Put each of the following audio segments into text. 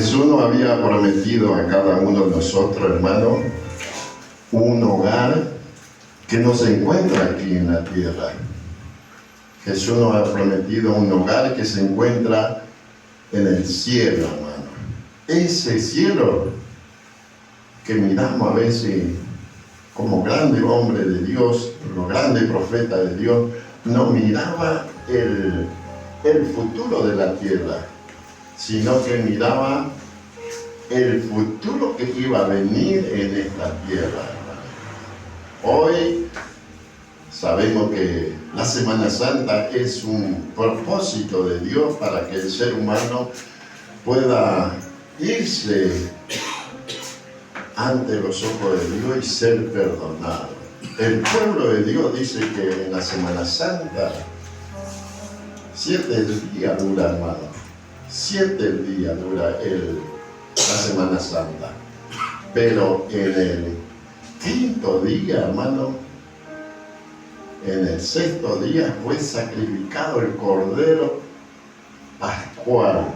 Jesús nos había prometido a cada uno de nosotros, hermano, un hogar que no se encuentra aquí en la tierra. Jesús nos ha prometido un hogar que se encuentra en el cielo, hermano. Ese cielo que miramos a veces como grande hombre de Dios, como grande profeta de Dios, no miraba el futuro de la tierra, sino que miraba el futuro que iba a venir en esta tierra. Hoy sabemos que la Semana Santa es un propósito de Dios para que el ser humano pueda irse ante los ojos de Dios y ser perdonado. El pueblo de Dios dice que en la Semana Santa 7 días dura, hermano. 7 días dura la Semana Santa. Pero en el quinto día, hermano, en el sexto día fue sacrificado el Cordero Pascual,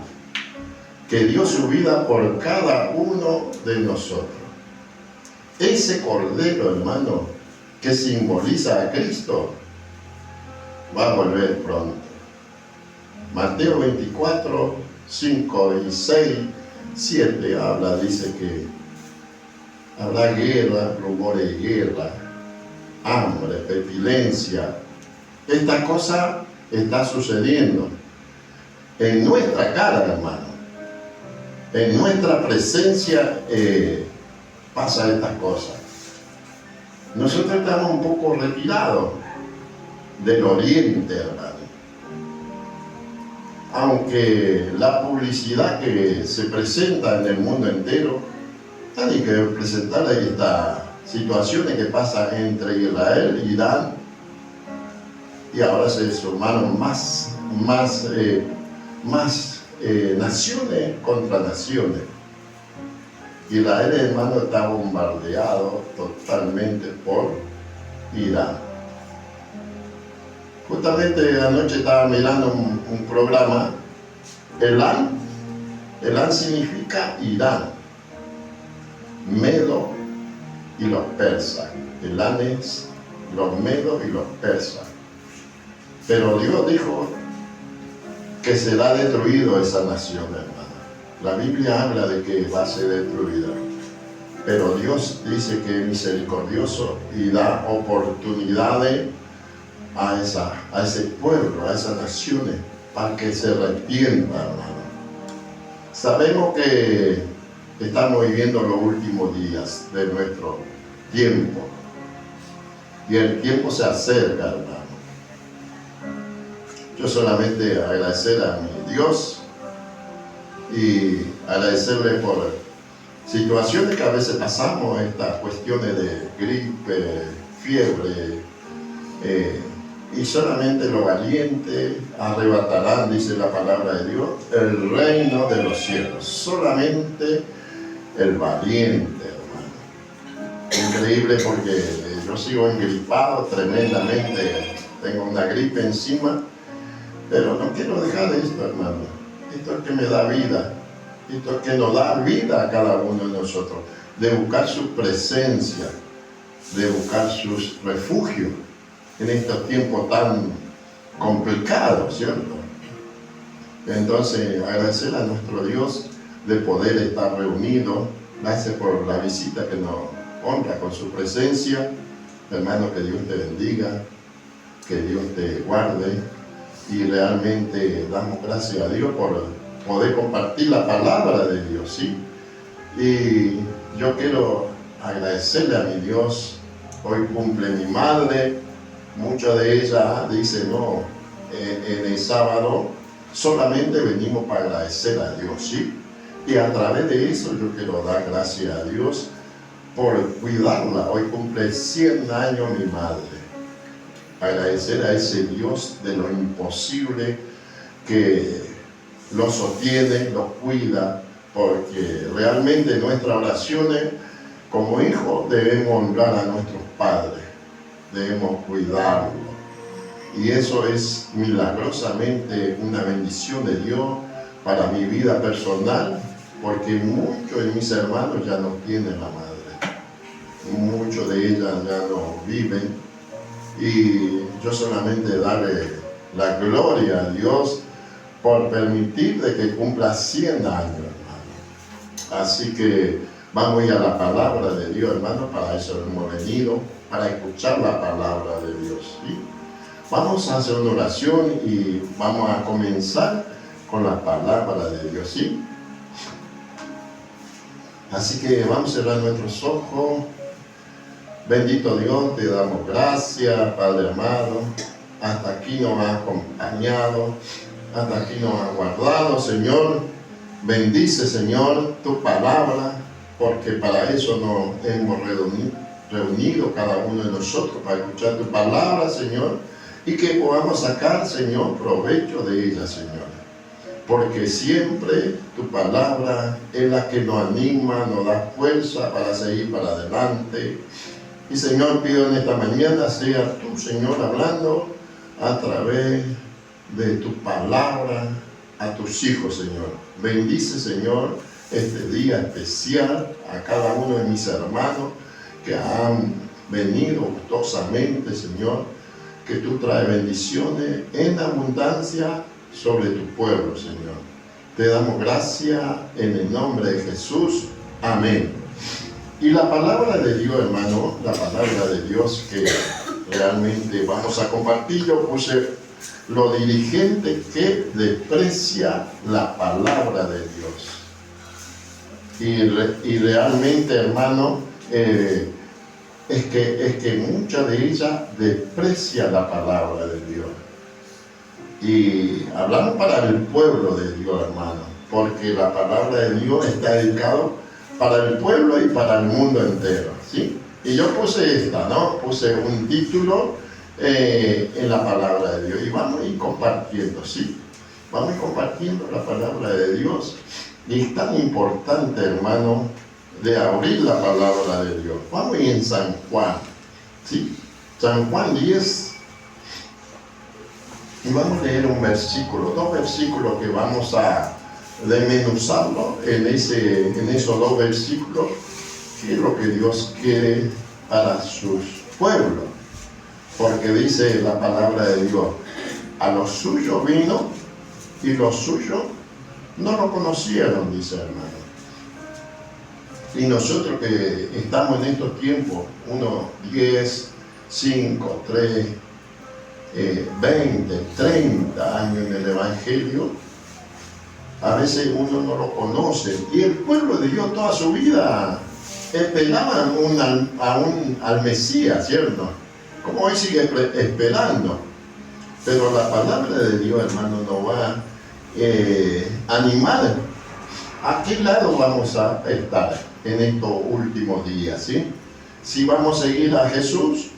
que dio su vida por cada uno de nosotros. Ese Cordero, hermano, que simboliza a Cristo, va a volver pronto. Mateo 24, 5 y 6, 7 dice que habrá guerra, rumores de guerra, hambre, pestilencia. Esta cosa está sucediendo en nuestra cara, hermano. En nuestra presencia pasa estas cosas. Nosotros estamos un poco retirados del oriente, hermano. Aunque la publicidad que se presenta en el mundo entero tiene que presentar estas situaciones que pasan entre Israel e Irán, y ahora se sumaron más naciones contra naciones. Israel, hermano, está bombardeado totalmente por Irán. Justamente anoche estaba mirando un programa. Elán significa Irán, Medo y los persas. Elán es los medos y los persas. Pero Dios dijo que será destruido esa nación, hermano. La Biblia habla de que va a ser destruida. Pero Dios dice que es misericordioso y da oportunidades a ese pueblo, a esas naciones, para que se arrepientan, hermano. Sabemos que estamos viviendo los últimos días de nuestro tiempo. Y el tiempo se acerca, hermano. Yo solamente agradecer a mi Dios y agradecerle por situaciones que a veces pasamos, estas cuestiones de gripe, fiebre, y solamente los valientes arrebatarán, dice la palabra de Dios, el reino de los cielos. Solamente el valiente, hermano. Increíble, porque yo sigo engripado tremendamente, tengo una gripe encima, pero no quiero dejar esto, hermano. Esto es que me da vida, esto es que nos da vida a cada uno de nosotros, de buscar su presencia, de buscar sus refugios en estos tiempos tan complicados, ¿cierto? Entonces, agradecer a nuestro Dios de poder estar reunidos. Gracias por la visita que nos honra con su presencia. Hermano, que Dios te bendiga, que Dios te guarde, y realmente damos gracias a Dios por poder compartir la palabra de Dios, ¿sí? Y yo quiero agradecerle a mi Dios. Hoy cumple mi madre. Muchas de ellas dicen, no, en el sábado solamente venimos para agradecer a Dios, ¿sí? Y a través de eso yo quiero dar gracias a Dios por cuidarla. Hoy cumple 100 años mi madre. Agradecer a ese Dios de lo imposible que lo sostiene, lo cuida, porque realmente nuestras oraciones como hijos debemos honrar a nuestros padres, debemos cuidarlos. Y eso es milagrosamente una bendición de Dios para mi vida personal, porque muchos de mis hermanos ya no tienen la madre, muchos de ellas ya no viven, y yo solamente darle la gloria a Dios por permitir de que cumpla 100 años, hermano. Así que vamos a ir a la palabra de Dios, hermano, para eso hemos venido, para escuchar la palabra de Dios, ¿sí? Vamos a hacer una oración y vamos a comenzar con la palabra de Dios, ¿sí? Así que vamos a cerrar nuestros ojos. Bendito Dios, te damos gracias, Padre amado. Hasta aquí nos has acompañado, hasta aquí nos has guardado, Señor. Bendice, Señor, tu palabra, porque para eso nos hemos reunido cada uno de nosotros, para escuchar tu palabra, Señor, y que podamos sacar, Señor, provecho de ella, Señor. Porque siempre tu palabra es la que nos anima, nos da fuerza para seguir para adelante. Y Señor, pido en esta mañana, sea tú, Señor, hablando a través de tu palabra a tus hijos, Señor. Bendice, Señor, este día especial a cada uno de mis hermanos que han venido gustosamente, Señor, que tú traes bendiciones en abundancia sobre tu pueblo, Señor. Te damos gracias en el nombre de Jesús. Amén. Y la palabra de Dios, hermano, la palabra de Dios que realmente vamos a compartir, yo puse lo diligente que desprecia la palabra de Dios. Y realmente, hermano, es que mucha de ella desprecia la palabra de Dios. Y hablamos para el pueblo de Dios, hermano, porque la palabra de Dios está dedicada para el pueblo y para el mundo entero, ¿sí? Y yo puse esta, ¿no? Puse un título en la palabra de Dios y vamos a ir compartiendo, ¿sí? Vamos a ir compartiendo la palabra de Dios y es tan importante, hermano, de abrir la palabra de Dios. Vamos a ir en San Juan, ¿sí? San Juan 10. Y vamos a leer un versículo, dos versículos que vamos a desmenuzarlo en esos dos versículos, que es lo que Dios quiere para sus pueblos. Porque dice la palabra de Dios, a los suyos vino y los suyos no lo conocieron, dice hermano. Y nosotros que estamos en estos tiempos, unos 10, 5, 3, 20, 30 años en el Evangelio, a veces uno no lo conoce. Y el pueblo de Dios toda su vida esperaban al Mesías, ¿cierto? Como hoy sigue esperando. Pero la palabra de Dios, hermano, nos va a animar. ¿A qué lado vamos a estar en estos últimos días, sí? Si vamos a seguir a Jesús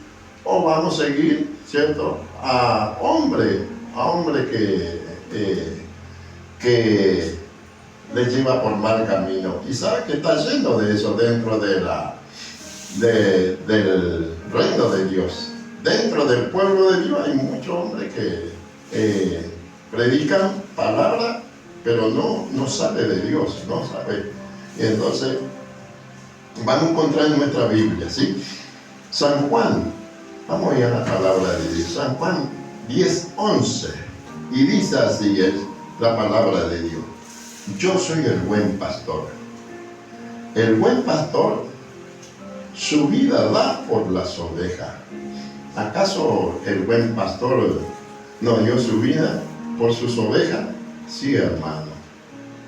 o vamos a seguir, ¿cierto?, a hombre que le lleva por mal camino. Y sabe que está lleno de eso dentro del reino de Dios. Dentro del pueblo de Dios hay muchos hombres que predican palabra, pero no sabe de Dios, no sabe. Y entonces van a encontrar en nuestra Biblia, ¿sí? San Juan, vamos a ir a la palabra de Dios. San Juan 10:11, y dice así es la palabra de Dios: yo soy el buen pastor. El buen pastor su vida da por las ovejas. ¿Acaso el buen pastor no dio su vida por sus ovejas? Sí, hermano.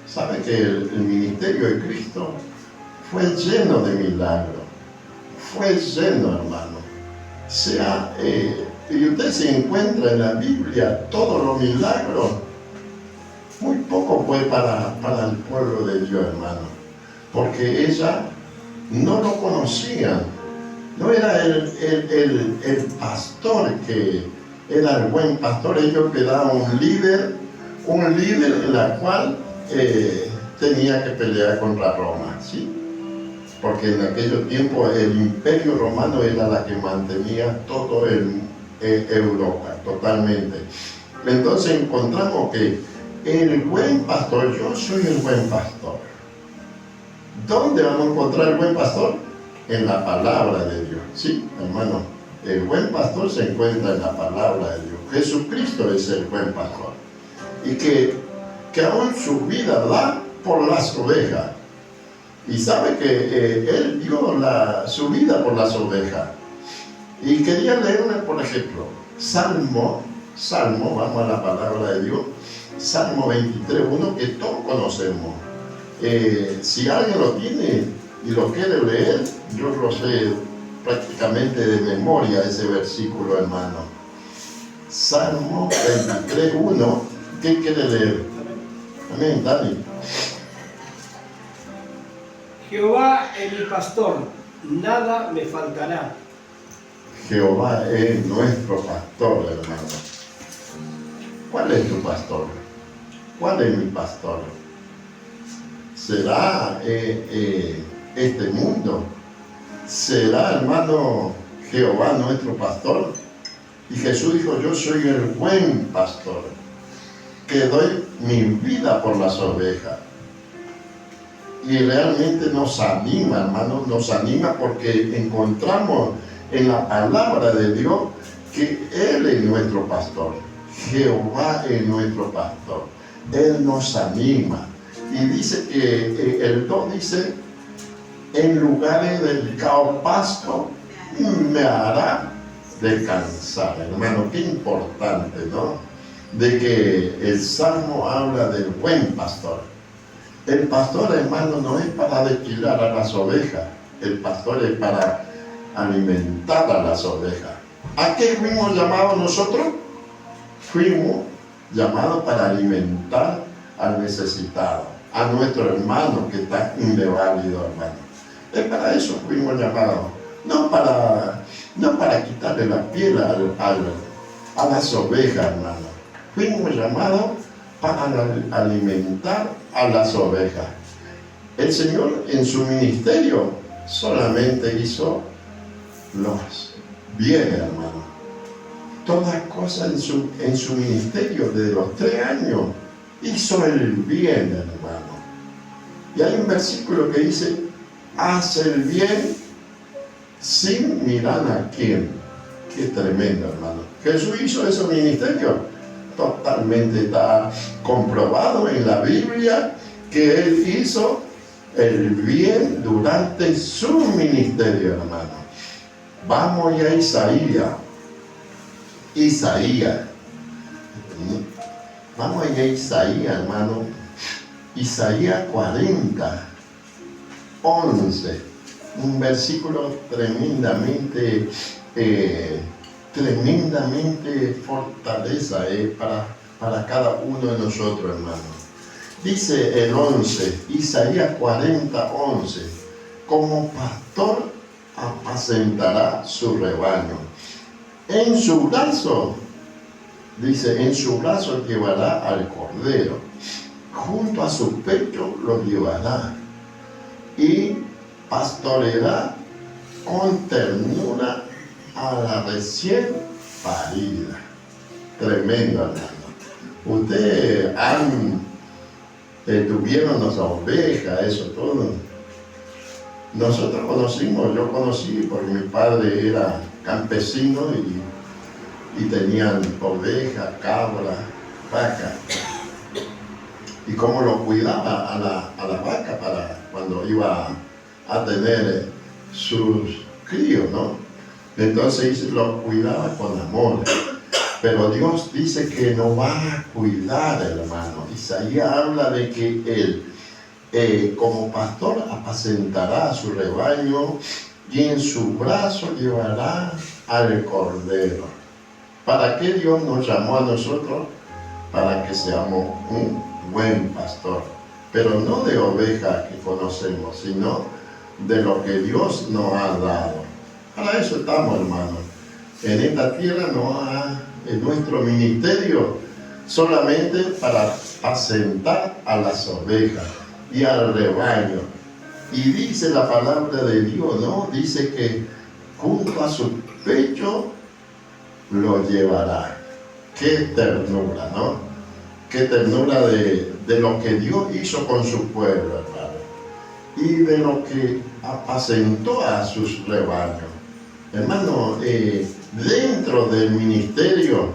¿Sabe que el ministerio de Cristo fue lleno de milagros? Fue lleno, hermano. Y usted se encuentra en la Biblia todos los milagros. Muy poco fue para el pueblo de Dios, hermano, porque ella no lo conocían. No era el pastor que era el buen pastor. Ellos le daban un líder en la cual tenía que pelear contra Roma, ¿sí? Porque en aquellos tiempos el imperio romano era la que mantenía todo Europa, totalmente. Entonces encontramos que el buen pastor, yo soy el buen pastor. ¿Dónde vamos a encontrar el buen pastor? En la palabra de Dios. Sí, hermano, el buen pastor se encuentra en la palabra de Dios. Jesucristo es el buen pastor. Y que aún su vida da por las ovejas. Y sabe que Él dio su vida por las ovejas. Y quería leerle, por ejemplo, Salmo, vamos a la palabra de Dios, Salmo 23:1, que todos conocemos. Si alguien lo tiene y lo quiere leer, yo lo sé prácticamente de memoria ese versículo, hermano. Salmo 23:1, ¿qué quiere leer? Amén, Dani. Jehová es mi pastor, nada me faltará. Jehová es nuestro pastor, hermano. ¿Cuál es tu pastor? ¿Cuál es mi pastor? ¿Será este mundo? ¿Será, hermano, Jehová nuestro pastor? Y Jesús dijo, yo soy el buen pastor, que doy mi vida por las ovejas. Y realmente nos anima, hermano, nos anima porque encontramos en la palabra de Dios que Él es nuestro pastor. Jehová es nuestro pastor. Él nos anima. Y dice que el 2 dice, en lugares del cao pasto me hará descansar. Hermano, qué importante, ¿no? De que el Salmo habla del buen pastor. El pastor, hermano, no es para destilar a las ovejas. El pastor es para alimentar a las ovejas. ¿A qué fuimos llamados nosotros? Fuimos llamados para alimentar al necesitado, a nuestro hermano que está inválido, hermano. Es para eso fuimos llamados. No para quitarle la piel a las ovejas, hermano. Fuimos llamados para alimentar a las ovejas. El Señor en su ministerio solamente hizo los bienes, hermano. Todas cosas en su ministerio desde los 3 años hizo el bien, hermano. Y hay un versículo que dice, hace el bien sin mirar a quién. Qué tremendo, hermano. Jesús hizo ese ministerio. Totalmente está comprobado en la Biblia que Él hizo el bien durante su ministerio, hermano. Vamos ya a Isaías. Vamos allá a Isaías, hermano. Isaías 40, 11. Un versículo tremendamente fortaleza para cada uno de nosotros, hermano. Dice el 11, Isaías 40, 11. Como pastor apacentará su rebaño. En su brazo, dice, en su brazo llevará al cordero, junto a su pecho lo llevará y pastoreará con ternura a la recién parida. Tremendo, hermano. Ustedes tuvieron las ovejas, eso todo. Nosotros yo conocí porque mi padre era campesino y tenían ovejas, cabras, vacas. Y cómo lo cuidaba a la vaca para cuando iba a tener sus críos, ¿no? Entonces lo cuidaba con amor. Pero Dios dice que no va a cuidar, hermano. Isaías habla de que Él, como pastor, apacentará a su rebaño y en su brazo llevará al cordero. ¿Para qué Dios nos llamó a nosotros? Para que seamos un buen pastor. Pero no de ovejas que conocemos, sino de lo que Dios nos ha dado. Para eso estamos, hermanos. En esta tierra en nuestro ministerio, solamente para apacentar a las ovejas y al rebaño. Y dice la palabra de Dios, ¿no? Dice que junto a su pecho lo llevará. Qué ternura, ¿no? Qué ternura de lo que Dios hizo con su pueblo, hermano. y de lo que apacentó a sus rebaños. Hermano, dentro del ministerio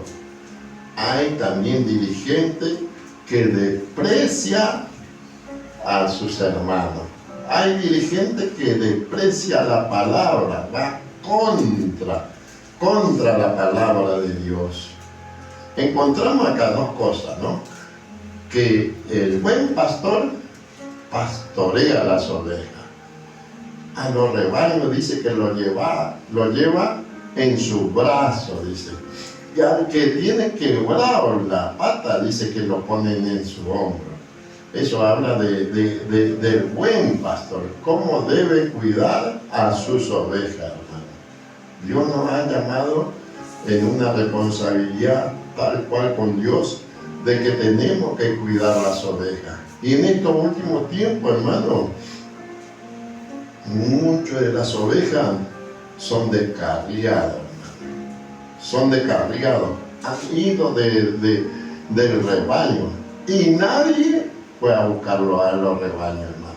hay también dirigentes que desprecian a sus hermanos. Hay dirigentes que desprecian la palabra, va contra la palabra de Dios. Encontramos acá dos cosas, ¿no? Que el buen pastor pastorea las ovejas. A los rebaños dice que lo lleva en su brazo, dice. Y al que tiene quebrado la pata, dice que lo ponen en su hombro. Eso habla del buen pastor, cómo debe cuidar a sus ovejas, hermano. Dios nos ha llamado en una responsabilidad tal cual con Dios, de que tenemos que cuidar las ovejas. Y en estos últimos tiempos, hermano, muchas de las ovejas son descarriadas, hermano. Son descarriados, han ido del rebaño y nadie fue a buscarlo a los rebaños, hermano.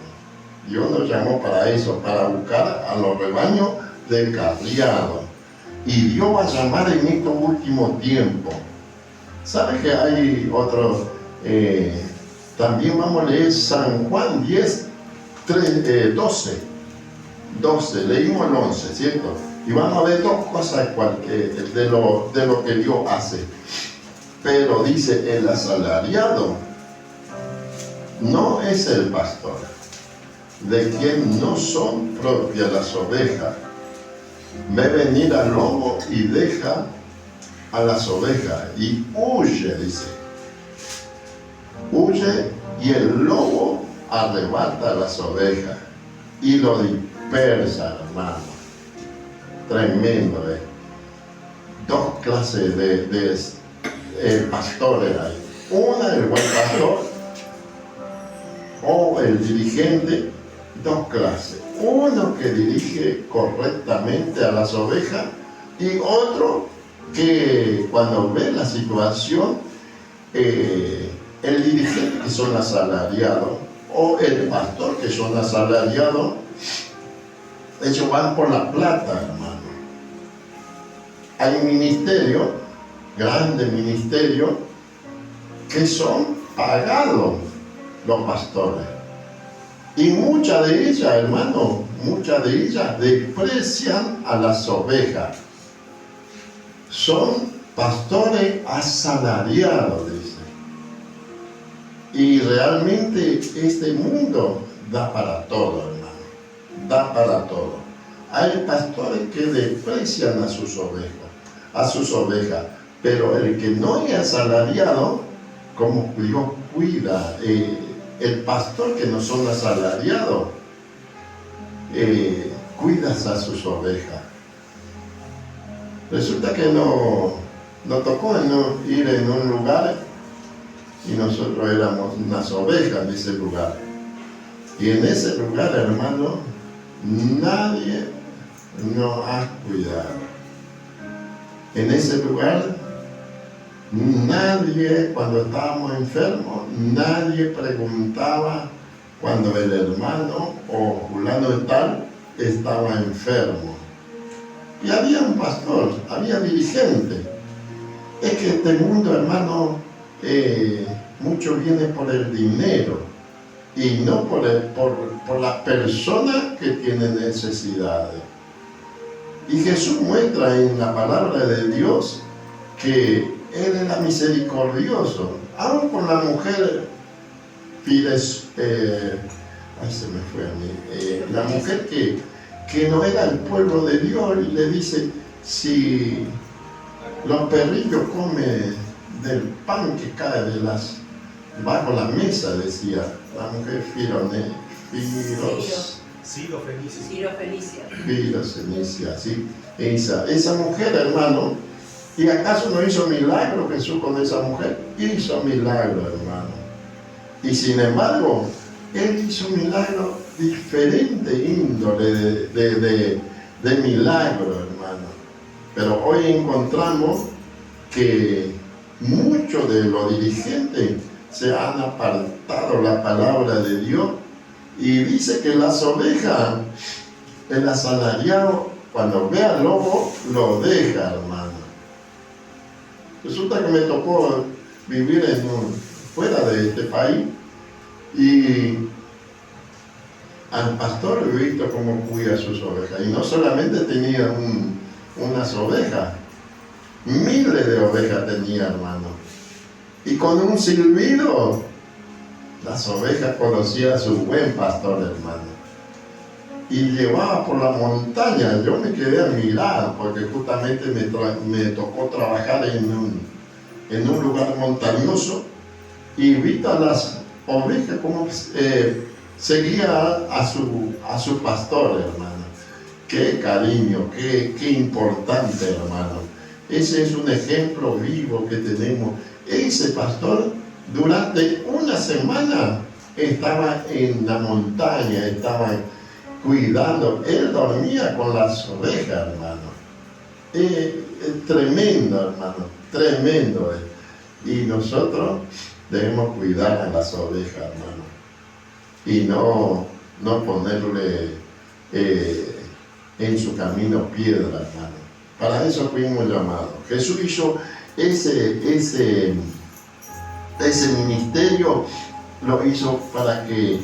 Dios nos llamó para eso, para buscar a los rebaños descarriados. Y Dios va a llamar en estos últimos tiempos. ¿Sabe que hay otro? También vamos a leer San Juan 10, 12. Leímos el 11, ¿cierto? Y vamos a ver dos cosas de lo que Dios hace. Pero dice, el asalariado no es el pastor, de quien no son propias las ovejas. Ve venir al lobo y deja a las ovejas y huye, dice. Huye y el lobo arrebata a las ovejas y lo dispersa, hermano. Tremendo, ¿eh? Dos clases de pastores hay. Una, el buen pastor o el dirigente. Dos clases. Uno que dirige correctamente a las ovejas y otro que cuando ve la situación, el dirigente que son asalariados o el pastor que son asalariados, ellos van por la plata, hermano. Hay ministerios, grandes ministerios, que son pagados los pastores. Y muchas de ellas, hermano, muchas de ellas desprecian a las ovejas. Son pastores asalariados, dice. Y realmente este mundo da para todo, hermano. Da para todo. Hay pastores que desprecian a sus ovejas. Pero el que no es asalariado, como Dios cuida, el pastor que no son asalariados, cuidas a sus ovejas. Resulta que nos tocó ir en un lugar y nosotros éramos unas ovejas de ese lugar. Y en ese lugar, hermano, nadie nos ha cuidado. En ese lugar, nadie, cuando estábamos enfermos, nadie preguntaba cuando el hermano o fulano de tal estaba enfermo. Y había un pastor, había dirigente. Es que este mundo, hermano, mucho viene por el dinero y no por las personas que tienen necesidades. Y Jesús muestra en la palabra de Dios que Él era misericordioso, aún con la mujer la mujer que no era el pueblo de Dios, y le dice, si los perrillos comen del pan que cae bajo la mesa, decía la mujer Ciro Fenicia, ¿sí? Esa mujer, hermano, ¿y acaso no hizo milagro Jesús con esa mujer? Hizo milagro, hermano. Y sin embargo, Él hizo milagro diferente índole de milagro, hermano. Pero hoy encontramos que muchos de los dirigentes se han apartado la palabra de Dios Y dice que las ovejas, el asalariado, cuando ve al lobo, lo deja, hermano. Resulta que me tocó vivir fuera de este país y al pastor he visto cómo cuida sus ovejas. Y no solamente tenía unas ovejas, miles de ovejas tenía, hermano. Y con un silbido, las ovejas conocían a su buen pastor, hermano. Y llevaba por la montaña. Yo me quedé a mirar porque justamente me tocó trabajar en un lugar montañoso y vi a las ovejas como seguía a su pastor, hermano. Qué cariño, qué importante, hermano. Ese es un ejemplo vivo que tenemos. Ese pastor durante una semana estaba en la montaña, estaba cuidando. Él dormía con las ovejas, hermano. Tremendo, hermano, tremendo. Y nosotros debemos cuidar a las ovejas, hermano. Y no ponerle en su camino piedra, hermano. Para eso fuimos llamados. Jesús hizo ese ministerio, lo hizo para que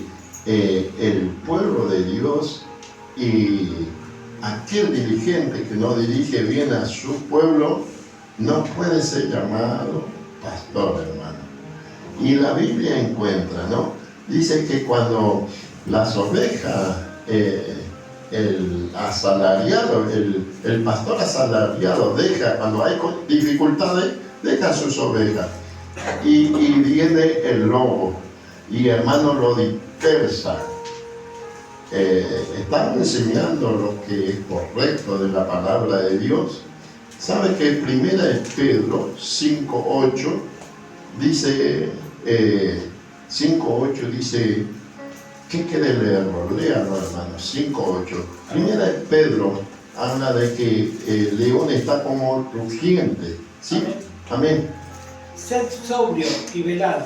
el pueblo de Dios y aquel dirigente que no dirige bien a su pueblo no puede ser llamado pastor, hermano. Y la Biblia encuentra, ¿no? Dice que cuando las ovejas, el asalariado, el pastor asalariado deja, cuando hay dificultades, deja sus ovejas. Y viene el lobo y, hermano, lo dispersa. Estamos enseñando lo que es correcto de la palabra de Dios. ¿Sabe que primera de Pedro 5:8 dice, 5:8 dice, ¿qué quiere leerlo? Léalo, hermano, 5:8. Primera de Pedro habla de que el león está como rugiente. ¿Sí? Amén. Sed sobrio y velad,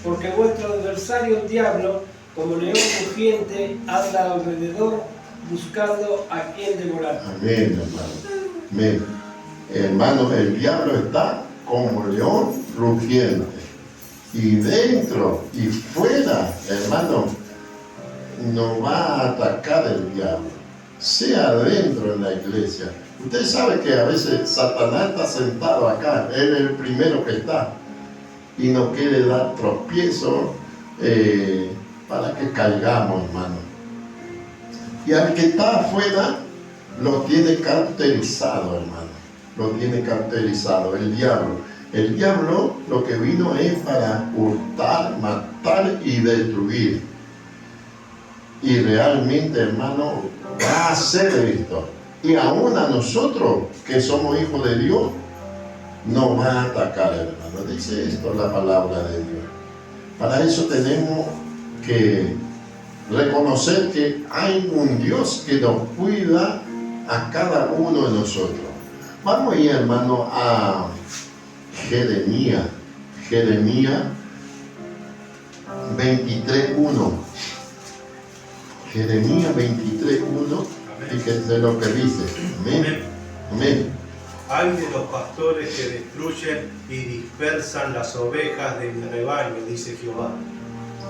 porque vuestro adversario el diablo, como león rugiente, anda alrededor buscando a quien devorar. Amén, hermano. Amén. Hermano, el diablo está como león rugiente. Y dentro y fuera, hermano, no va a atacar el diablo. Sea dentro en la iglesia. Usted sabe que a veces Satanás está sentado acá, él es el primero que está, y no quiere dar tropiezo para que caigamos, hermano. Y al que está afuera, lo tiene cauterizado, hermano. Lo tiene cauterizado, el diablo. El diablo lo que vino es para hurtar, matar y destruir. Y realmente, hermano, va a hacer esto. Y aún a nosotros, que somos hijos de Dios, nos va a atacar, hermano. Dice esto la palabra de Dios. Para eso tenemos que reconocer que hay un Dios que nos cuida a cada uno de nosotros. Vamos a ir, hermano, a Jeremías 23:1. Jeremías 23:1. Fíjense lo que dice. Amén. Amén. Hay de los pastores que destruyen y dispersan las ovejas de mi rebaño, dice Jehová.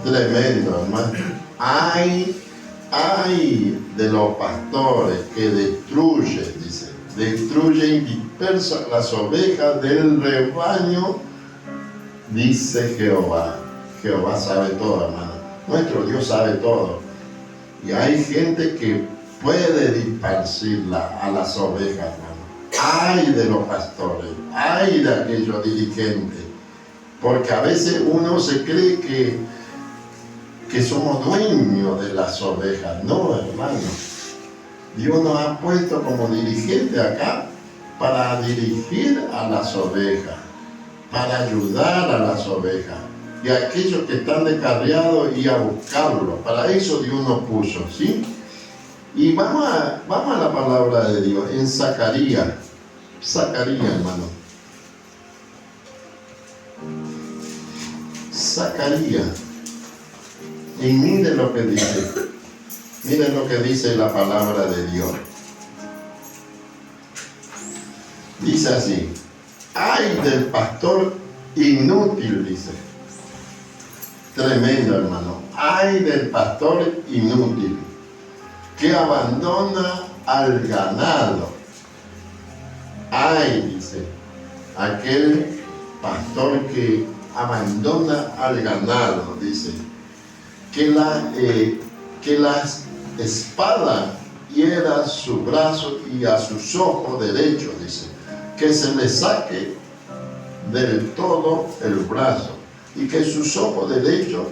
Tremendo, hermano. Hay de los pastores que destruyen, dice, destruyen y dispersan las ovejas del rebaño, dice Jehová. Jehová sabe todo, hermano. Nuestro Dios sabe todo. Y hay gente que puede dispersar a las ovejas, hermano. Hay de los pastores, hay de aquellos dirigentes. Porque a veces uno se cree que somos dueños de las ovejas. No, hermano. Dios nos ha puesto como dirigente acá para dirigir a las ovejas, para ayudar a las ovejas. Y a aquellos que están descarriados y a buscarlos. Para eso Dios nos puso, ¿sí? Y vamos a la palabra de Dios en Zacarías, hermano. Zacarías, Y miren lo que dice. Miren lo que dice la palabra de Dios. Dice así: ay del pastor inútil, dice. Tremendo, hermano. Ay del pastor inútil, que abandona al ganado. Ay, dice, aquel pastor que abandona al ganado, dice, que la espada hiera su brazo y a sus ojos derechos, dice, que se le saque del todo el brazo y que sus ojos derechos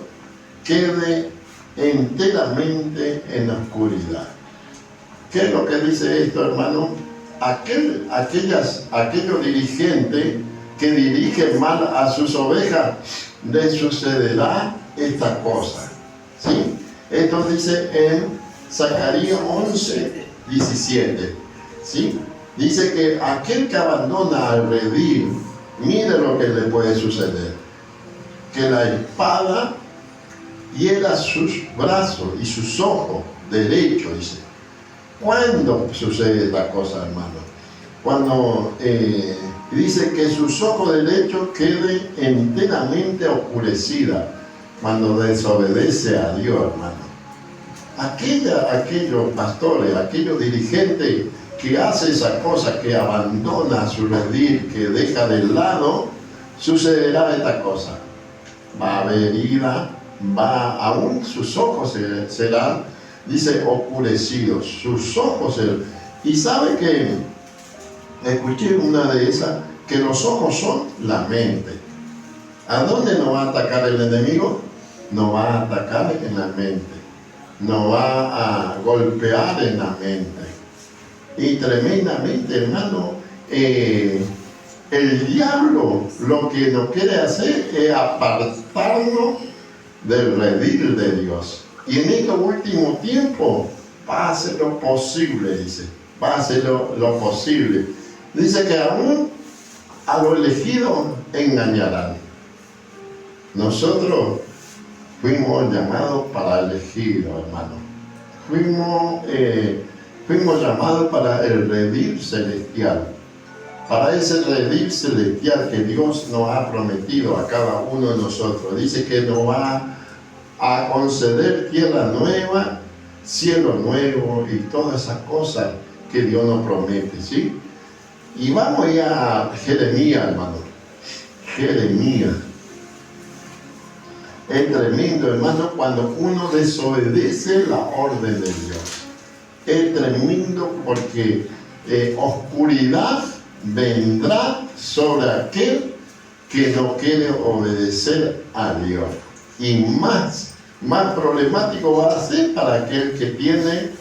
quede enteramente en la oscuridad. ¿Qué es lo que dice esto, hermano? Aquellos dirigentes que dirigen mal a sus ovejas, les sucederá esta cosa. ¿Sí? Esto dice en Zacarías 11, 17. ¿Sí? Dice que aquel que abandona al redil, mire lo que le puede suceder. Que la espada hiera sus brazos y sus ojos derechos, dice. ¿Cuándo sucede esta cosa, hermano? Cuando dice que sus ojos derechos queden enteramente oscurecidas, cuando desobedece a Dios, hermano. Aquellos pastores, aquellos dirigentes que hacen esa cosa, que abandona su redil, que deja de lado, sucederá esta cosa. Va a haber ira, aún sus ojos serán, dice, oscurecidos, sus ojos serán. Y sabe que escuché una de esas, que los ojos son la mente. ¿A dónde nos va a atacar el enemigo? Nos va a atacar en la mente, nos va a golpear en la mente. Y tremendamente, hermano, el diablo lo que nos quiere hacer es apartarnos del redil de Dios. Y en este último tiempo va a hacer lo posible, dice. Va a hacer lo posible. Dice que aún a los elegidos engañarán. Nosotros fuimos llamados para elegidos, hermano. Fuimos llamados para el redil celestial. Para ese redil celestial que Dios nos ha prometido a cada uno de nosotros. Dice que nos va a conceder tierra nueva, cielo nuevo y todas esas cosas que Dios nos promete, ¿sí? Y vamos ya a Jeremías, hermano. Jeremías. Es tremendo, hermano, cuando uno desobedece la orden de Dios. Es tremendo porque oscuridad vendrá sobre aquel que no quiere obedecer a Dios. Y más problemático va a ser para aquel que tiene,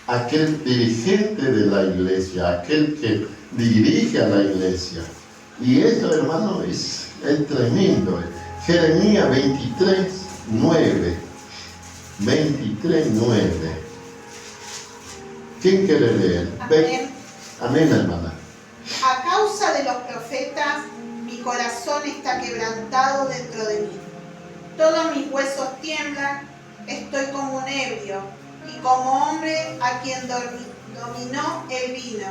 aquel dirigente de la iglesia, aquel que dirige a la iglesia. Y esto, hermano, es tremendo. Jeremías 23, 9. 23, 9. ¿Quién quiere leer? Amén. Amén, hermana. A causa de los profetas, mi corazón está quebrantado dentro de mí. Todos mis huesos tiemblan, estoy como un ebrio, y como hombre a quien dominó el vino,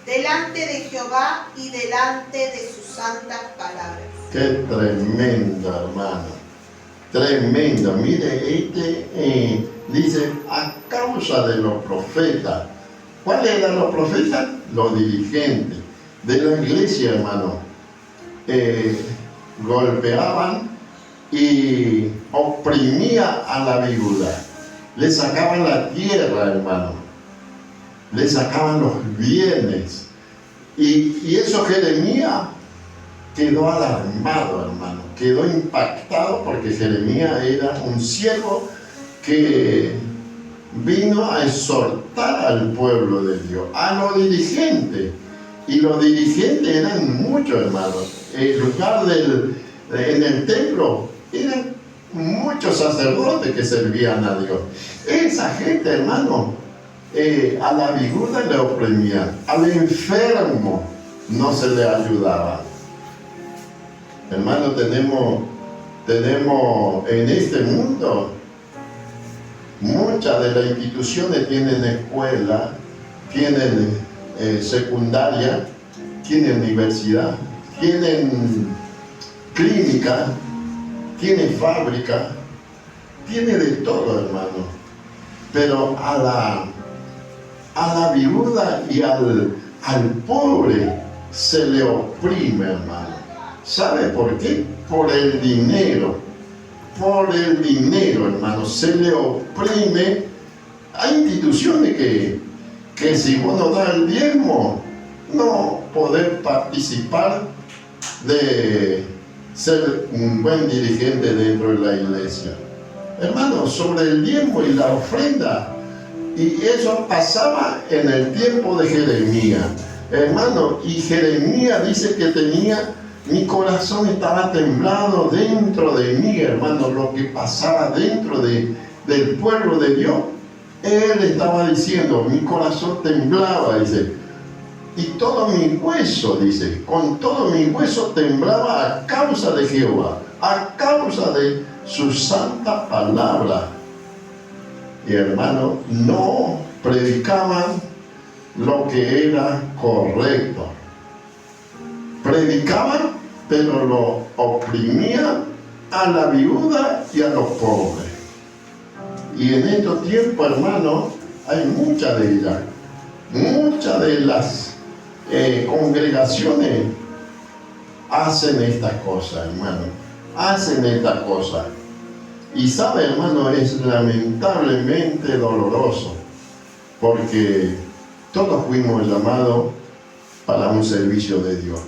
delante de Jehová y delante de sus santas palabras. Qué tremendo, hermano. Tremendo. Mire, dice, a causa de los profetas. ¿Cuáles eran los profetas? Los dirigentes de la iglesia, hermano. Golpeaban y oprimían a la viuda. Le sacaban la tierra, hermano. Le sacaban los bienes. Y eso Jeremías quedó alarmado, hermano. Quedó impactado porque Jeremías era un siervo que vino a exhortar al pueblo de Dios, a los dirigentes. Y los dirigentes eran muchos, hermanos. El lugar en el templo eran muchos sacerdotes que servían a Dios. Esa gente, hermano, a la viuda le oprimían, al enfermo no se le ayudaba. Hermano, tenemos Tenemos en este mundo, muchas de las instituciones tienen escuela, tienen secundaria, tienen universidad, tienen clínica, tienen fábrica, tiene de todo, hermano. Pero a la viuda y al pobre se le oprime, hermano. ¿Sabe por qué? Por el dinero. Por el dinero, hermano. Se le oprime. Hay instituciones que si vos no das el diezmo, no podés participar de ser un buen dirigente dentro de la iglesia. Hermano, sobre el diezmo y la ofrenda, y eso pasaba en el tiempo de Jeremías, hermano, y Jeremías dice que mi corazón estaba temblado dentro de mí, hermano, lo que pasaba dentro del pueblo de Dios. Él estaba diciendo, mi corazón temblaba, dice, y todo mi hueso, dice, con todo mi hueso temblaba a causa de Jehová, a causa de su santa palabra. Y hermano, no predicaban lo que era correcto. Predicaban, pero lo oprimían a la viuda y a los pobres. Y en estos tiempos, hermano, hay muchas de ellas. Muchas de las congregaciones hacen estas cosas, hermano. Hacen estas cosas. Y sabe, hermano, es lamentablemente doloroso, porque todos fuimos llamados para un servicio de Dios.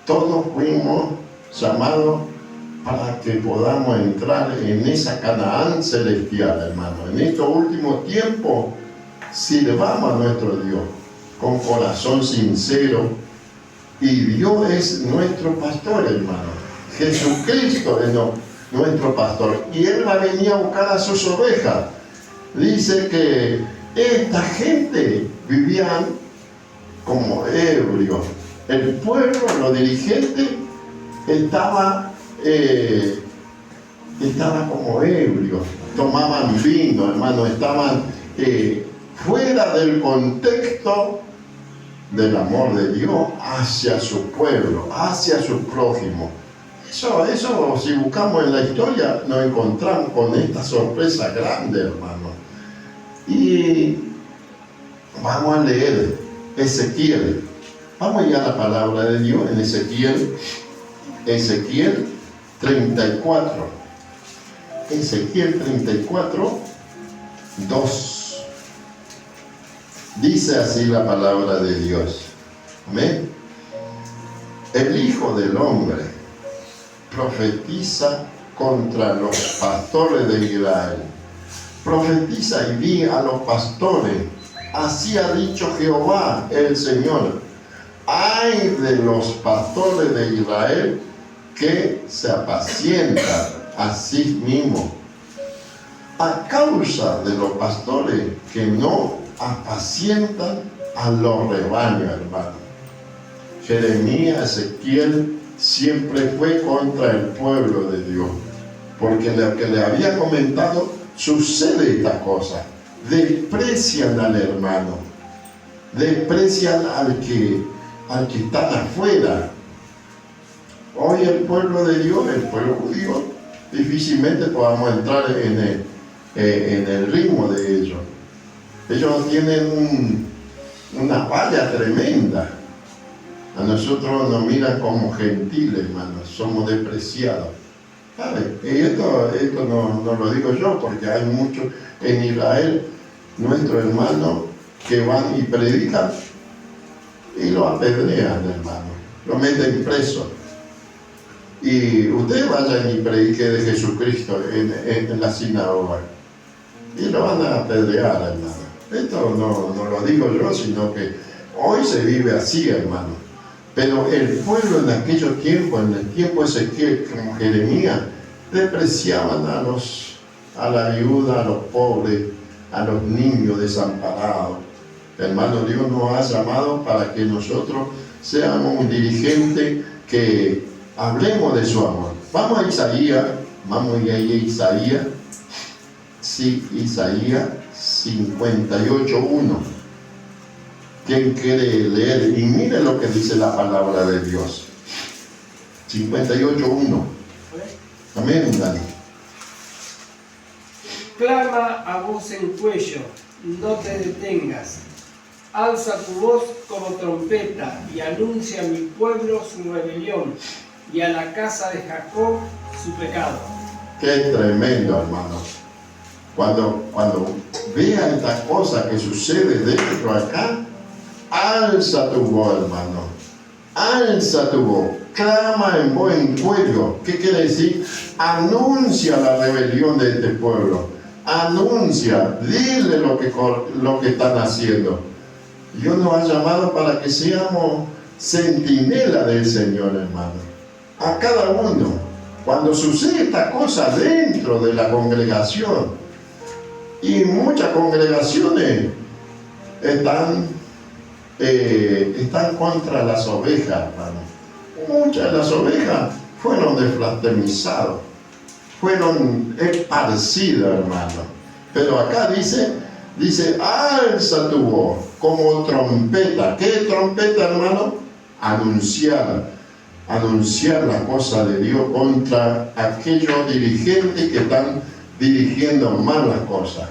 Todos fuimos llamados para que podamos entrar en esa Canaán celestial, hermano. En estos últimos tiempos, sirvamos a nuestro Dios con corazón sincero, y Dios es nuestro pastor, hermano. Jesucristo es nuestro pastor, y Él va a venir a buscar a sus ovejas. Dice que esta gente vivían como ebrios. El pueblo, los dirigentes, estaba como ebrios, tomaban vino, hermano, estaban fuera del contexto del amor de Dios hacia su pueblo, hacia su prójimo. Eso, si buscamos en la historia, nos encontramos con esta sorpresa grande, hermano. Y vamos a leer Ezequiel. Vamos a ir a la palabra de Dios en Ezequiel 34. Ezequiel 34, 2. Dice así la palabra de Dios. Amén. El Hijo del Hombre profetiza contra los pastores de Israel. Profetiza y di a los pastores, así ha dicho Jehová el Señor: ay de los pastores de Israel que se apacientan a sí mismos, a causa de los pastores que no apacientan a los rebaños, hermano. Jeremías, Ezequiel siempre fue contra el pueblo de Dios, porque lo que le había comentado sucede esta cosa. Desprecian al hermano, desprecian al que está afuera. Hoy el pueblo de Dios, el pueblo judío, difícilmente podamos entrar en el ritmo de ellos. Ellos tienen una valla tremenda. A nosotros nos miran como gentiles, hermanos, somos despreciados. ¿Sabe? Y esto no lo digo yo, porque hay muchos en Israel, nuestros hermanos, que van y predican y lo apedrean, hermano, lo meten preso. Y ustedes vayan y prediquen de Jesucristo en la sinagoga y lo van a apedrear, hermano. Esto no lo digo yo, sino que hoy se vive así, hermano. Pero el pueblo en aquellos tiempos, en el tiempo de Ezequiel, como Jeremías, despreciaban a la viuda, a los pobres, a los niños desamparados. Hermano, Dios nos ha llamado para que nosotros seamos un dirigente que hablemos de su amor, Vamos a Isaías, vamos a ir a Isaías, sí, Isaías 58:1. ¿Quién quiere leer? Y mire lo que dice la palabra de Dios. 58:1. Amén, Dani. Clama a voz en cuello, no te detengas. Alza tu voz como trompeta y anuncia a mi pueblo su rebelión y a la casa de Jacob su pecado. Qué tremendo, hermano. Cuando vea esta cosa que sucede dentro acá, alza tu voz, hermano. Alza tu voz. Clama en voz en cuello. ¿Qué quiere decir? Anuncia la rebelión de este pueblo. Anuncia. Dile lo que están haciendo. Dios nos ha llamado para que seamos centinelas del Señor, hermano. A cada uno. Cuando sucede esta cosa dentro de la congregación, y muchas congregaciones están contra las ovejas, hermano. Muchas de las ovejas fueron desfratemizadas, fueron esparcidas, hermano. Pero acá dice, alza tu voz como trompeta. ¿Qué trompeta, hermano? Anunciar la cosa de Dios contra aquellos dirigentes que están dirigiendo mal las cosas.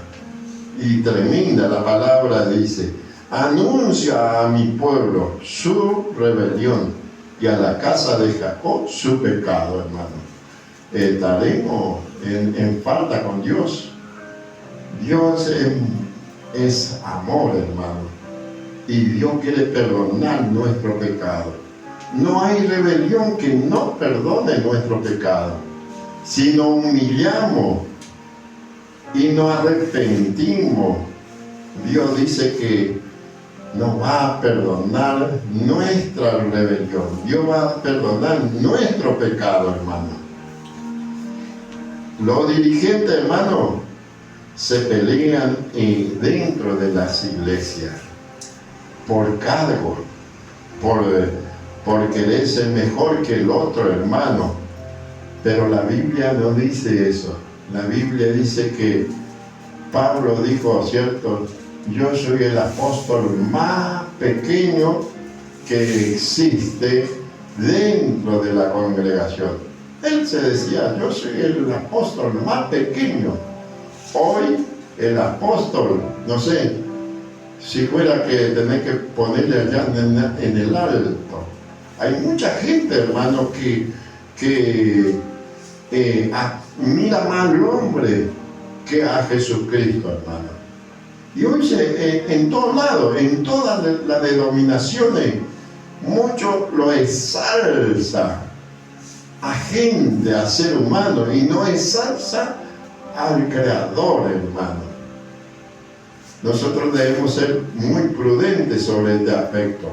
Y tremenda la palabra dice, anuncia a mi pueblo su rebelión y a la casa de Jacob su pecado, hermano. Estaremos en falta con Dios. Dios es amor, hermano, y Dios quiere perdonar nuestro pecado. No hay rebelión que no perdone nuestro pecado. Si nos humillamos y nos arrepentimos, Dios dice que nos va a perdonar nuestra rebelión. Dios va a perdonar nuestro pecado, hermano. Los dirigentes, hermano, se pelean dentro de las iglesias por cargo, por querer ser mejor que el otro, hermano. Pero la Biblia no dice eso. La Biblia dice que Pablo dijo, ¿cierto? Yo soy el apóstol más pequeño que existe dentro de la congregación. Él se decía, yo soy el apóstol más pequeño. Hoy el apóstol, no sé, si fuera que tener que ponerle allá en el alto. Hay mucha gente, hermano, que mira más al hombre que a Jesucristo, hermano. Y hoy en todos lados, en todas las denominaciones, mucho lo exalza a gente, a ser humano, y no exalza al Creador, hermano. Nosotros debemos ser muy prudentes sobre este aspecto.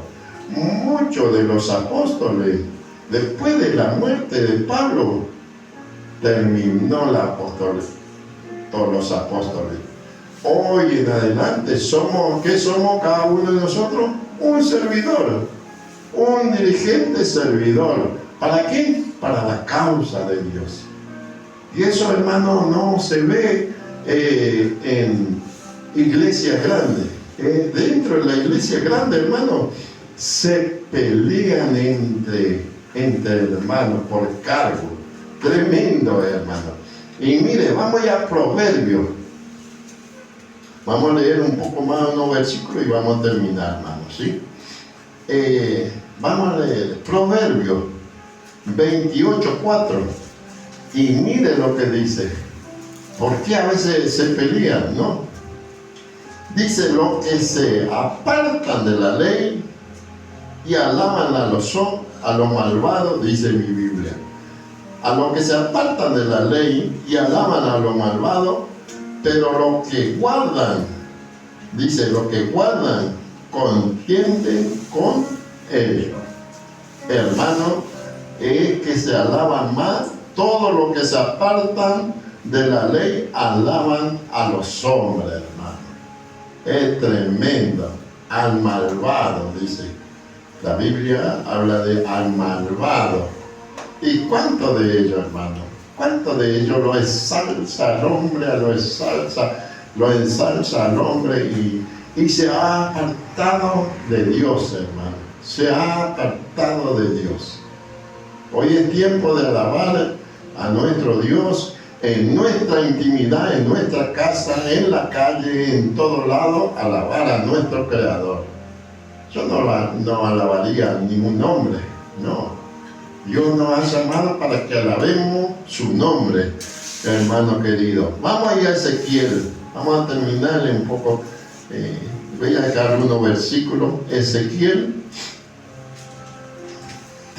Muchos de los apóstoles, después de la muerte de Pablo, terminó la apóstoles, todos los apóstoles. Hoy en adelante ¿qué somos cada uno de nosotros? Un servidor, un dirigente servidor. ¿Para qué? Para la causa de Dios. Y eso, hermano, no se ve en iglesias grandes. Dentro de la iglesia grande, hermano, se pelean entre hermanos por cargo. Tremendo, hermano. Y mire, vamos ya a Proverbios. Vamos a leer un poco más unos versículos y vamos a terminar, hermano, ¿sí? Vamos a leer Proverbios 28:4. Y mire lo que dice. ¿Por qué a veces se pelean, no? Dice, los que se apartan de la ley y alaban a los malvados, dice mi Biblia. A los que se apartan de la ley y alaban a los malvados, pero los que guardan, dice, los que guardan, contienden con ellos. Hermano, es que se alaban más. Todos los que se apartan de la ley alaban a los hombres, hermano. Es tremendo. Al malvado, dice. La Biblia habla de al malvado. ¿Y cuánto de ello, hermano? ¿Cuánto de ello lo ensalza al hombre, lo ensalza al hombre y se ha apartado de Dios, hermano? Se ha apartado de Dios. Hoy es tiempo de alabar a nuestro Dios en nuestra intimidad, en nuestra casa, en la calle, en todo lado, alabar a nuestro Creador. Yo no alabaría a ningún hombre, no. Dios nos ha llamado para que alabemos su nombre, hermano querido. Vamos a ir a Ezequiel, vamos a terminarle un poco, voy a dejar unos versículos. Ezequiel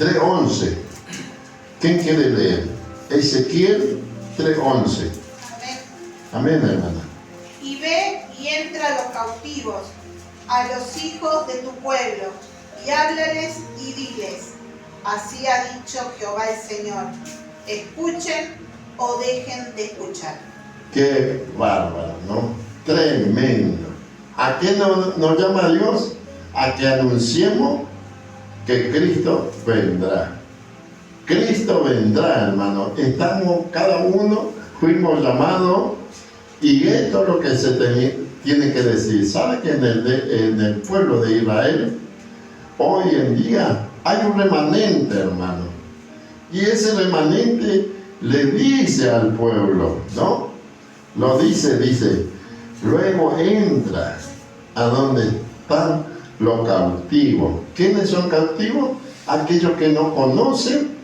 3:11. ¿Quién quiere leer? Ezequiel 3:11. Amén, hermana. Y ve y entra a los cautivos, a los hijos de tu pueblo, y háblales y diles: así ha dicho Jehová el Señor, escuchen o dejen de escuchar. Qué bárbaro, ¿no? Tremendo. ¿A qué nos llama Dios? A que anunciemos que Cristo vendrá. Cristo vendrá, hermano. Cada uno fuimos llamados, y esto es lo que se tiene que decir. ¿Sabe que en el pueblo de Israel hoy en día hay un remanente, hermano? Y ese remanente le dice al pueblo, ¿no? Lo dice, luego entra a donde están los cautivos. ¿Quiénes son cautivos? Aquellos que no conocen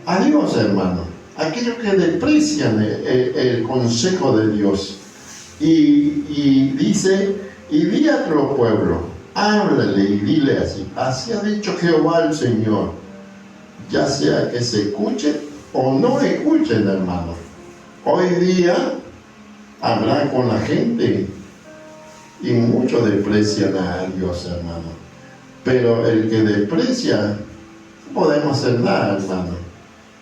a Dios, hermano. Aquellos que desprecian el consejo de Dios. Y dice, y di a otro pueblo, háblale y dile así: así ha dicho Jehová el Señor, ya sea que se escuchen o no escuchen, hermano. Hoy día hablar con la gente y muchos desprecian a Dios, hermano. Pero el que desprecia, no podemos hacer nada, hermano.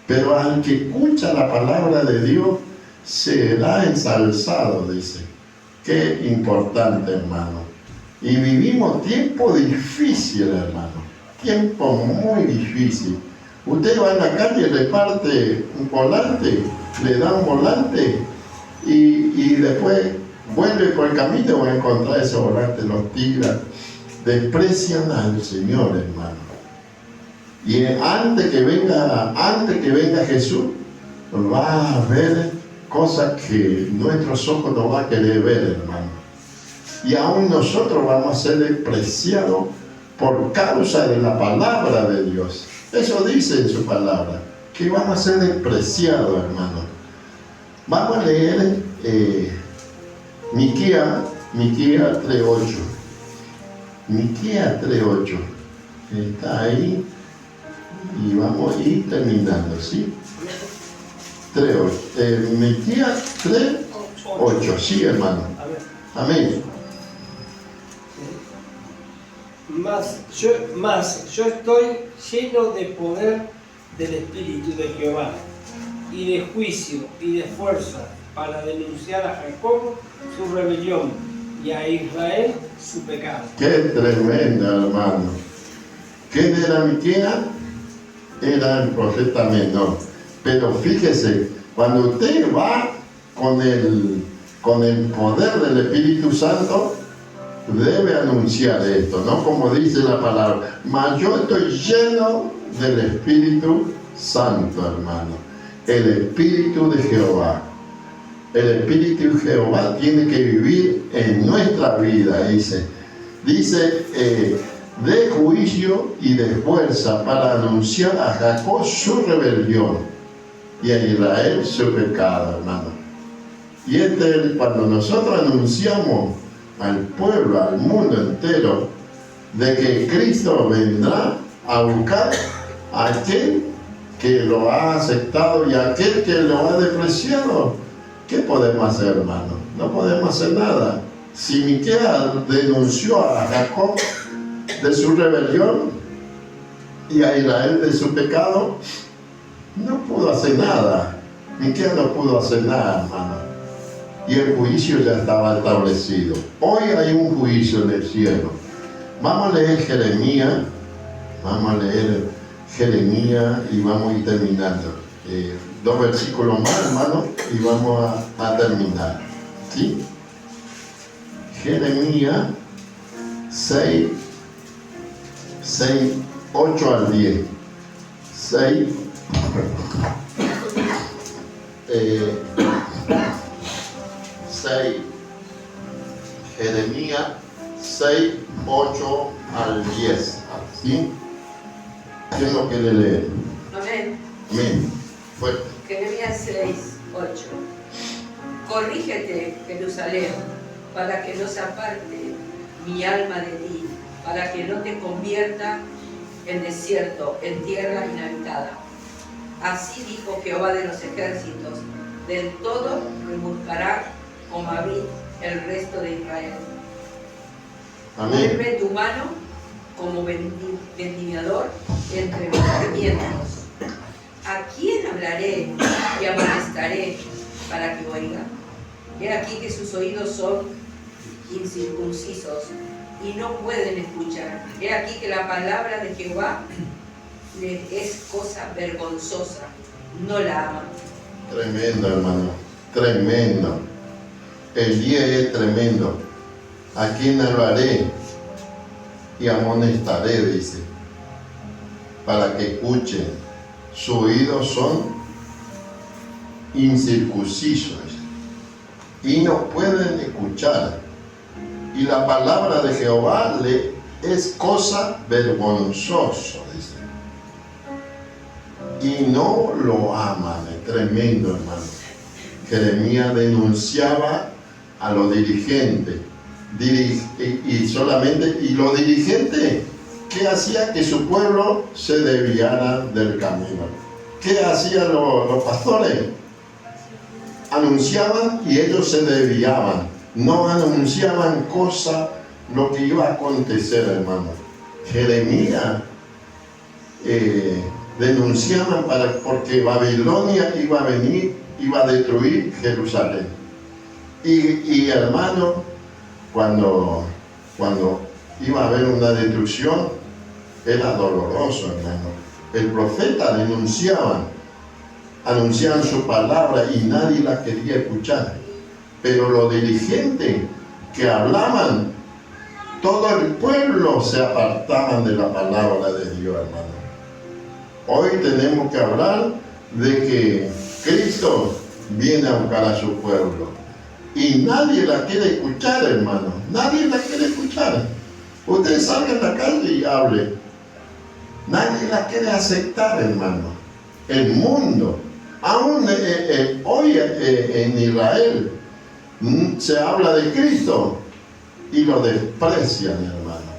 Pero al que escucha la palabra de Dios será ensalzado, dice. Qué importante, hermano. Y vivimos tiempo difícil, hermano. Tiempo muy difícil. Usted va a la calle, reparte un volante, le da un volante y después vuelve por el camino y va a encontrar ese volante, los tiran. Desprecian al Señor, hermano. Y antes que venga Jesús, va a ver cosas que nuestros ojos no van a querer ver, hermano. Y aún nosotros vamos a ser despreciados por causa de la palabra de Dios. Eso dice en su palabra, que vamos a ser despreciados, hermano. Vamos a leer Miqueas 3:8. Miqueas 3:8. Está ahí. Y vamos a ir terminando, ¿sí? 3:8. Miqueas 3:8. Sí, hermano. Amén. Mas yo estoy lleno de poder del Espíritu de Jehová, y de juicio y de fuerza, para denunciar a Jacob su rebelión y a Israel su pecado. Qué tremendo, hermano. ¿Quién era Miqueas? Era el profeta menor. Pero fíjese, cuando usted va con el poder del Espíritu Santo, debe anunciar esto, ¿no? Como dice la palabra, mas yo estoy lleno del Espíritu Santo, hermano. El Espíritu de Jehová. El Espíritu de Jehová tiene que vivir en nuestra vida, dice. De juicio y de fuerza, para anunciar a Jacob su rebelión y a Israel su pecado, hermano. Y cuando nosotros anunciamos al pueblo, al mundo entero, de que Cristo vendrá a buscar a aquel que lo ha aceptado y a aquel que lo ha despreciado, ¿qué podemos hacer, hermano? No podemos hacer nada. Si Miqueas denunció a Jacob de su rebelión y a Israel de su pecado, no pudo hacer nada. Miqueas no pudo hacer nada, hermano. Y el juicio ya estaba establecido. Hoy hay un juicio en el cielo. Vamos a leer Jeremías, vamos a leer Jeremías, y vamos a ir terminando. 2 versículos más, hermano, y vamos a terminar. ¿Sí? Jeremías 6, 8 al 10. 6, Jeremías 6, 8 al 10. ¿Sí? ¿Quién lo quiere leer? Amén. Amén. Fuerte. Jeremías 6, 8. Corrígete, Jerusalén, para que no se aparte mi alma de ti, para que no te convierta en desierto, en tierra inhabitada. Así dijo Jehová de los ejércitos, del todo remuzcará como Abid el resto de Israel. Amén. Vuelve tu mano como vendimiador entre los sarmientos. ¿A quién hablaré y amonestaré para que oiga? He aquí que sus oídos son incircuncisos y no pueden escuchar. He aquí que la palabra de Jehová les es cosa vergonzosa, no la aman. Tremendo, hermano, tremendo. El 10 es tremendo. ¿A quién hablaré y amonestaré? Dice, para que escuchen. Sus oídos son incircuncisos y no pueden escuchar. Y la palabra de Jehová le es cosa vergonzosa, dice. Y no lo aman. Es tremendo, hermano. Jeremías denunciaba a los dirigentes. Y los dirigentes, ¿qué hacía? Que su pueblo se desviara del camino. ¿Qué hacían los pastores? Anunciaban y ellos se desviaban. No anunciaban cosas, lo que iba a acontecer, hermano. Jeremías denunciaban porque Babilonia iba a venir, iba a destruir Jerusalén. Y hermano, cuando iba a haber una destrucción, era doloroso, hermano. El profeta anunciaban su palabra y nadie la quería escuchar. Pero los dirigentes que hablaban, todo el pueblo se apartaban de la palabra de Dios, hermano. Hoy tenemos que hablar de que Cristo viene a buscar a su pueblo. Y nadie la quiere escuchar, hermano. Nadie la quiere escuchar. Usted salga en la calle y hable. Nadie la quiere aceptar, hermano. El mundo, aún hoy en Israel, se habla de Cristo y lo desprecian, hermano.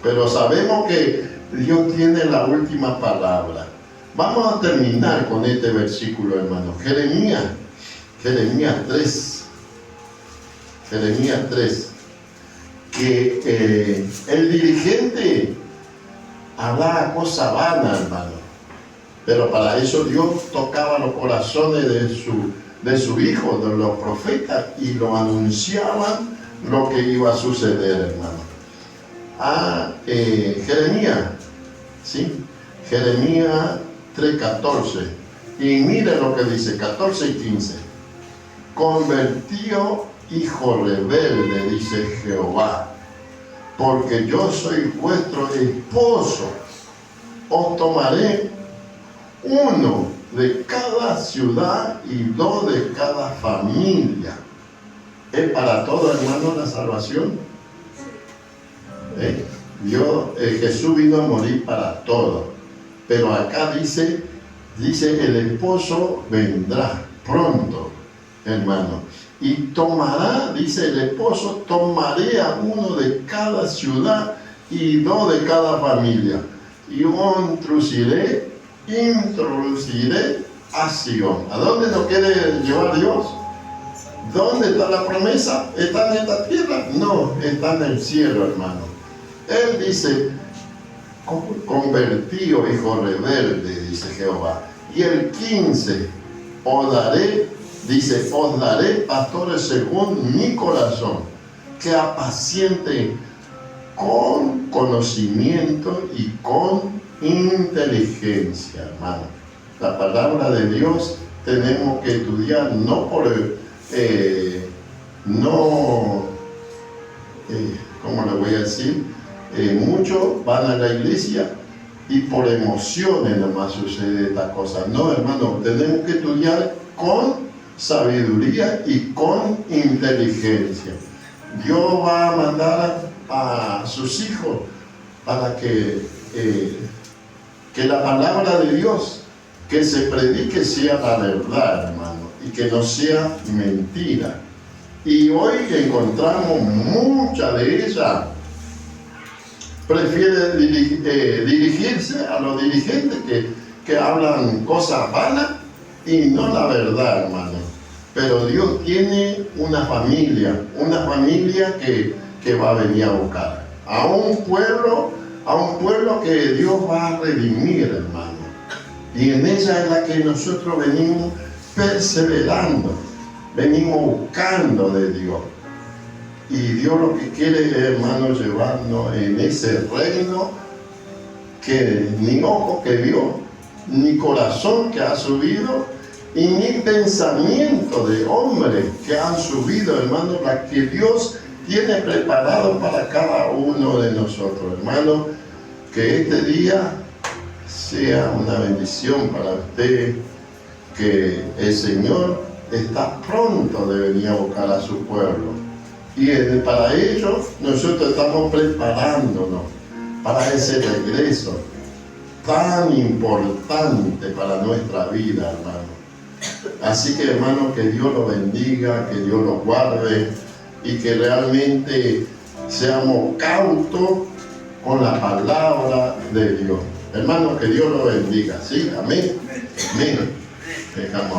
Pero sabemos que Dios tiene la última palabra. Vamos a terminar con este versículo, hermano. Jeremías 3. Jeremías 3. Que el dirigente hablaba cosas vanas, hermano. Pero para eso Dios tocaba los corazones de su hijo, de los profetas, y lo anunciaban lo que iba a suceder, hermano. Jeremías, ¿sí? Jeremías 3:14. Y mire lo que dice, 14 y 15. Convertido hijo rebelde, dice Jehová, porque yo soy vuestro esposo. Os tomaré uno de cada ciudad y 2 de cada familia. ¿Es para todo, hermano, la salvación? Jesús vino a morir para todo. Pero acá dice el esposo vendrá pronto, hermano. Y tomará, dice el esposo, tomaré a uno de cada ciudad y 2 de cada familia. Y yo introduciré a Sion. ¿A dónde nos quiere llevar Dios? ¿Dónde está la promesa? ¿Está en esta tierra? No, está en el cielo, hermano. Él dice, convertido hijo rebelde, dice Jehová. Y el 15, os daré pastores según mi corazón, que apacienten con conocimiento y con inteligencia, hermano. La palabra de Dios tenemos que estudiar no por, ¿cómo le voy a decir? Muchos van a la iglesia y por emociones nomás sucede esta cosa. No, hermano, tenemos que estudiar con sabiduría y con inteligencia. Dios va a mandar a sus hijos para que la palabra de Dios que se predique sea la verdad, hermano, y que no sea mentira. Y hoy encontramos mucha de ella prefiere dirigirse a los dirigentes que hablan cosas vanas y no la verdad, hermano. Pero Dios tiene una familia que va a venir a buscar a un pueblo que Dios va a redimir, hermano. Y en ella es la que nosotros venimos perseverando, venimos buscando de Dios. Y Dios lo que quiere, hermano, llevarnos en ese reino que ni ojo que vio, ni corazón que ha subido, y ni pensamiento de hombre que han subido, hermano, la que Dios tiene preparado para cada uno de nosotros, hermano. Que este día sea una bendición para usted, que el Señor está pronto de venir a buscar a su pueblo. Y para ello nosotros estamos preparándonos para ese regreso tan importante para nuestra vida, hermano. Así que, hermano, que Dios lo bendiga, que Dios lo guarde y que realmente seamos cautos con la palabra de Dios. Hermano, que Dios lo bendiga, ¿sí? Amén. Amén. Dejamos